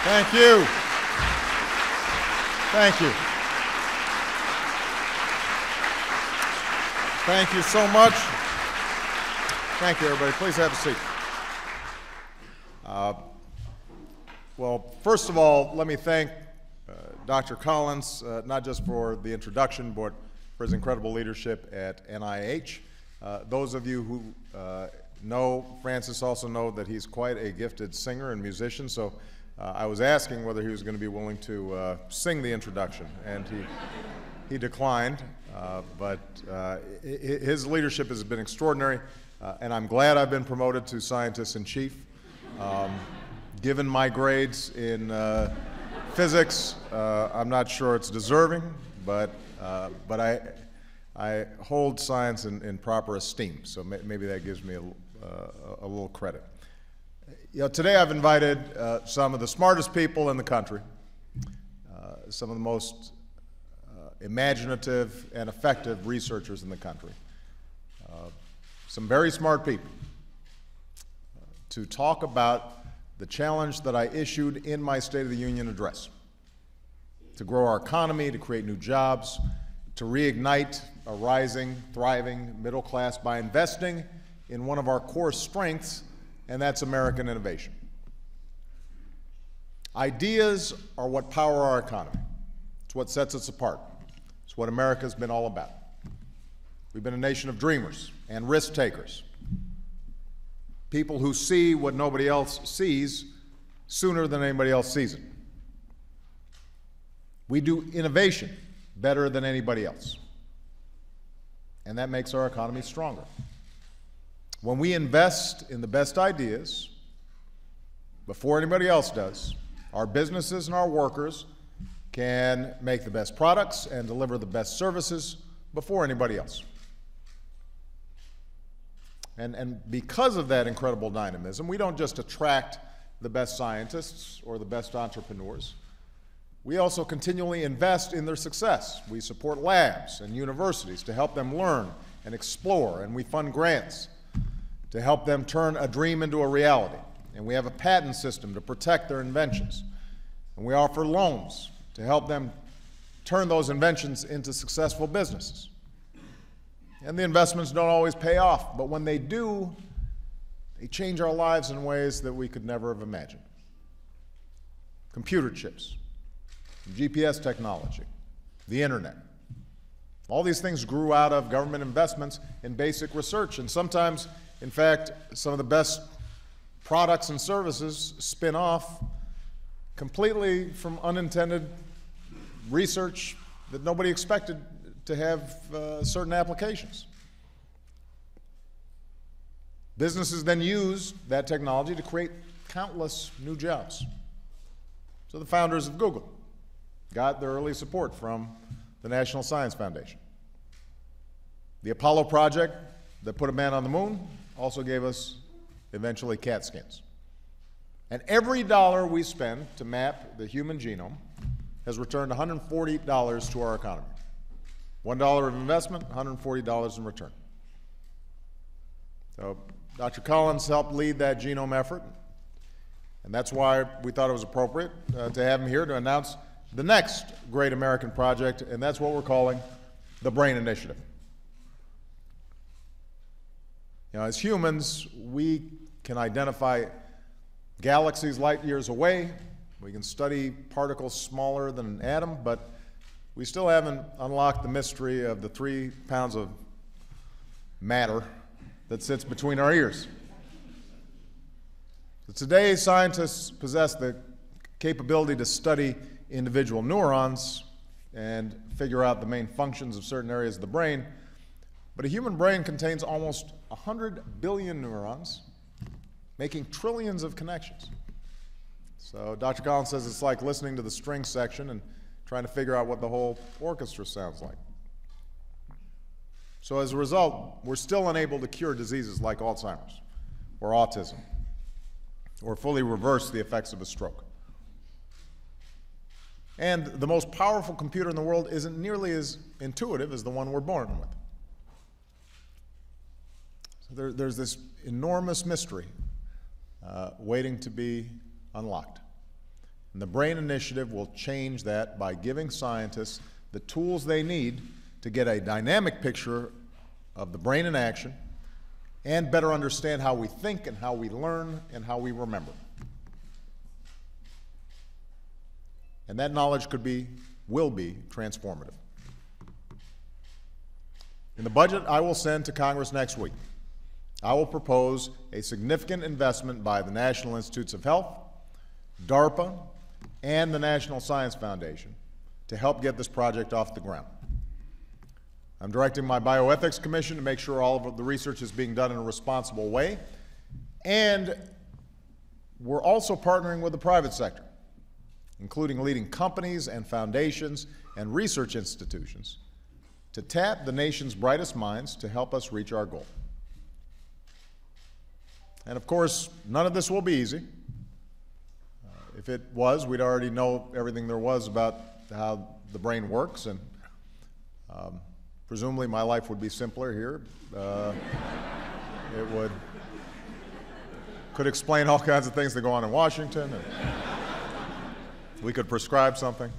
Thank you. Thank you. Thank you so much. Thank you, everybody. Please have a seat. Well, first of all, let me thank Dr. Collins, not just for the introduction, but for his incredible leadership at NIH. Those of you who know Francis also know that he's quite a gifted singer and musician, so I was asking whether he was going to be willing to sing the introduction, and he declined, but his leadership has been extraordinary, and I'm glad I've been promoted to scientist-in-chief. Given my grades in physics, I'm not sure it's deserving, but I hold science in proper esteem, so maybe that gives me a little credit. You know, today I've invited some of the smartest people in the country, some of the most imaginative and effective researchers in the country, some very smart people, to talk about the challenge that I issued in my State of the Union address: to grow our economy, to create new jobs, to reignite a rising, thriving middle class by investing in one of our core strengths, and that's American innovation. Ideas are what power our economy. It's what sets us apart. It's what America's been all about. We've been a nation of dreamers and risk takers, people who see what nobody else sees sooner than anybody else sees it. We do innovation better than anybody else, and that makes our economy stronger. When we invest in the best ideas before anybody else does, our businesses and our workers can make the best products and deliver the best services before anybody else. And because of that incredible dynamism, we don't just attract the best scientists or the best entrepreneurs. We also continually invest in their success. We support labs and universities to help them learn and explore, and we fund grants to help them turn a dream into a reality. And we have a patent system to protect their inventions. And we offer loans to help them turn those inventions into successful businesses. And the investments don't always pay off, but when they do, they change our lives in ways that we could never have imagined. Computer chips, GPS technology, the internet. All these things grew out of government investments in basic research, and sometimes, in fact, some of the best products and services spin off completely from unintended research that nobody expected to have certain applications. Businesses then use that technology to create countless new jobs. So the founders of Google got their early support from the National Science Foundation. The Apollo project that put a man on the moon also gave us, eventually, CAT scans. And every dollar we spend to map the human genome has returned $140 to our economy. $1 of investment, $140 in return. So Dr. Collins helped lead that genome effort, and that's why we thought it was appropriate to have him here to announce the next great American project, and that's what we're calling the BRAIN Initiative. You know, as humans, we can identify galaxies light years away. We can study particles smaller than an atom, but we still haven't unlocked the mystery of the 3 pounds of matter that sits between our ears. So today, scientists possess the capability to study individual neurons and figure out the main functions of certain areas of the brain, but a human brain contains almost 100 billion neurons, making trillions of connections. So Dr. Collins says it's like listening to the string section and trying to figure out what the whole orchestra sounds like. So as a result, we're still unable to cure diseases like Alzheimer's or autism or fully reverse the effects of a stroke. And the most powerful computer in the world isn't nearly as intuitive as the one we're born with. So there's this enormous mystery waiting to be unlocked. And the BRAIN Initiative will change that by giving scientists the tools they need to get a dynamic picture of the brain in action and better understand how we think and how we learn and how we remember. And that knowledge will be transformative. In the budget I will send to Congress next week, I will propose a significant investment by the National Institutes of Health, DARPA, and the National Science Foundation to help get this project off the ground. I'm directing my Bioethics Commission to make sure all of the research is being done in a responsible way, and we're also partnering with the private sector, including leading companies and foundations and research institutions, to tap the nation's brightest minds to help us reach our goal. And of course, none of this will be easy. If it was, we'd already know everything there was about how the brain works, and presumably my life would be simpler here. It could explain all kinds of things that go on in Washington, and we could prescribe something.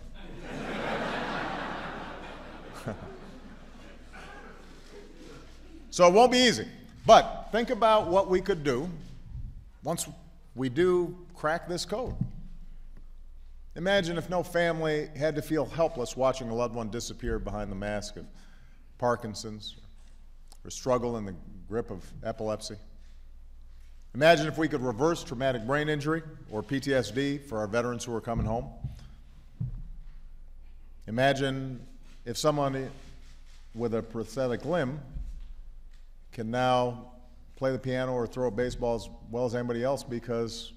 So it won't be easy, but think about what we could do once we do crack this code. Imagine if no family had to feel helpless watching a loved one disappear behind the mask of Parkinson's or struggle in the grip of epilepsy. Imagine if we could reverse traumatic brain injury or PTSD for our veterans who are coming home. Imagine if someone with a prosthetic limb can now play the piano or throw a baseball as well as anybody else because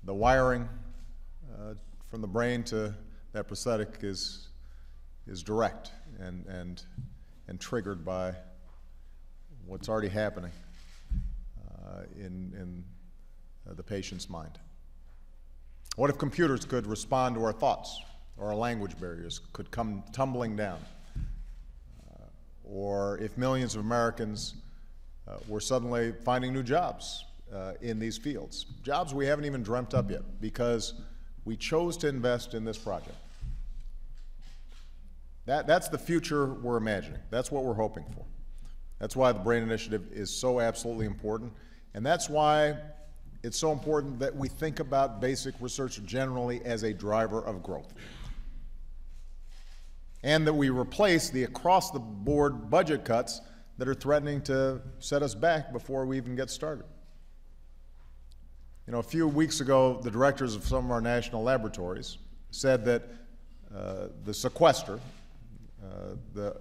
the wiring from the brain to that prosthetic is direct and triggered by what's already happening in the patient's mind. What if computers could respond to our thoughts, or our language barriers could come tumbling down? Or if millions of Americans were suddenly finding new jobs in these fields, jobs we haven't even dreamt up yet because we chose to invest in this project. That's the future we're imagining. That's what we're hoping for. That's why the BRAIN Initiative is so absolutely important, and that's why it's so important that we think about basic research generally as a driver of growth, and that we replace the across-the-board budget cuts that are threatening to set us back before we even get started. You know, a few weeks ago, the directors of some of our national laboratories said that the sequester,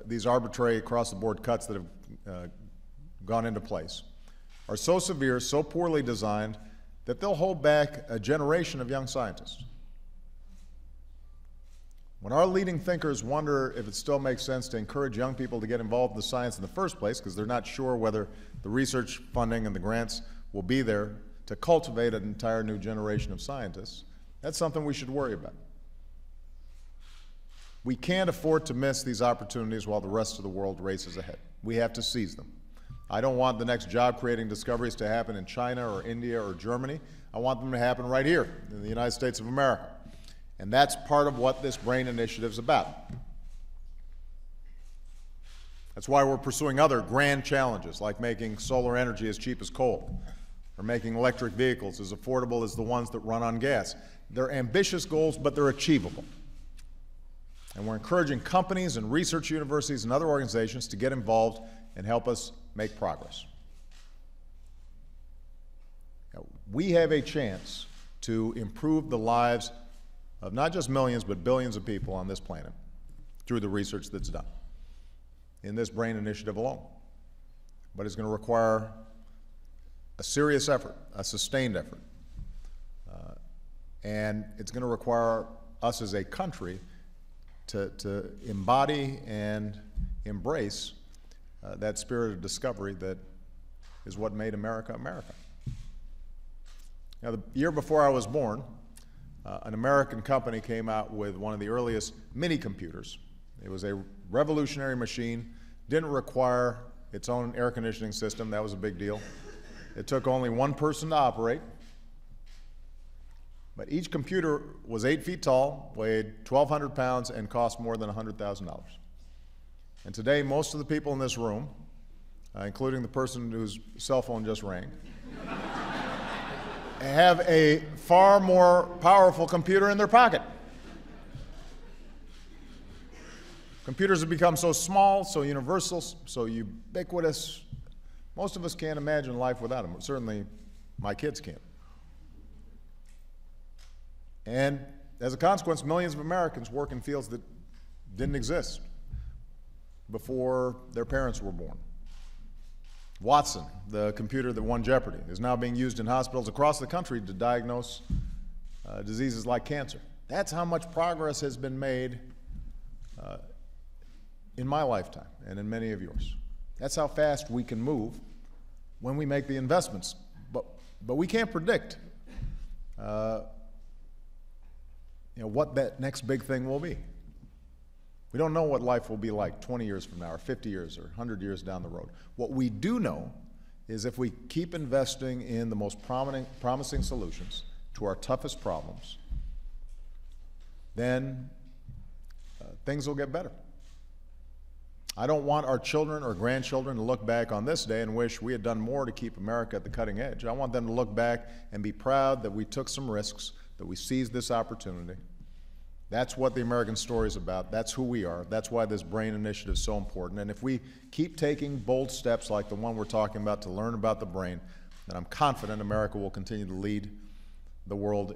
these arbitrary across-the-board cuts that have gone into place, are so severe, so poorly designed, that they'll hold back a generation of young scientists. When our leading thinkers wonder if it still makes sense to encourage young people to get involved in the science in the first place because they're not sure whether the research funding and the grants will be there to cultivate an entire new generation of scientists, that's something we should worry about. We can't afford to miss these opportunities while the rest of the world races ahead. We have to seize them. I don't want the next job-creating discoveries to happen in China or India or Germany. I want them to happen right here in the United States of America. And that's part of what this BRAIN Initiative is about. That's why we're pursuing other grand challenges, like making solar energy as cheap as coal, or making electric vehicles as affordable as the ones that run on gas. They're ambitious goals, but they're achievable. And we're encouraging companies and research universities and other organizations to get involved and help us make progress. Now, we have a chance to improve the lives of not just millions, but billions of people on this planet through the research that's done in this BRAIN Initiative alone. But it's going to require a serious effort, a sustained effort. And it's going to require us as a country to embody and embrace that spirit of discovery that is what made America, America. Now, the year before I was born, an American company came out with one of the earliest mini-computers. It was a revolutionary machine, didn't require its own air conditioning system. That was a big deal. It took only one person to operate, But each computer was 8 feet tall, weighed 1,200 pounds, and cost more than $100,000. And today, most of the people in this room, including the person whose cell phone just rang, have a far more powerful computer in their pocket. Computers have become so small, so universal, so ubiquitous, most of us can't imagine life without them. Certainly, my kids can't. And as a consequence, millions of Americans work in fields that didn't exist before their parents were born. Watson, the computer that won Jeopardy, is now being used in hospitals across the country to diagnose diseases like cancer. That's how much progress has been made in my lifetime and in many of yours. That's how fast we can move when we make the investments. But we can't predict what that next big thing will be. We don't know what life will be like 20 years from now, or 50 years, or 100 years down the road. What we do know is if we keep investing in the most promising solutions to our toughest problems, then things will get better. I don't want our children or grandchildren to look back on this day and wish we had done more to keep America at the cutting edge. I want them to look back and be proud that we took some risks, that we seized this opportunity. That's what the American story is about. That's who we are. That's why this BRAIN Initiative is so important. And if we keep taking bold steps like the one we're talking about to learn about the brain, then I'm confident America will continue to lead the world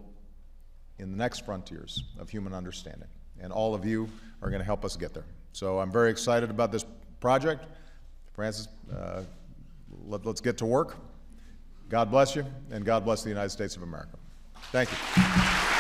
in the next frontiers of human understanding. And all of you are going to help us get there. So I'm very excited about this project. Francis, let's get to work. God bless you, and God bless the United States of America. Thank you.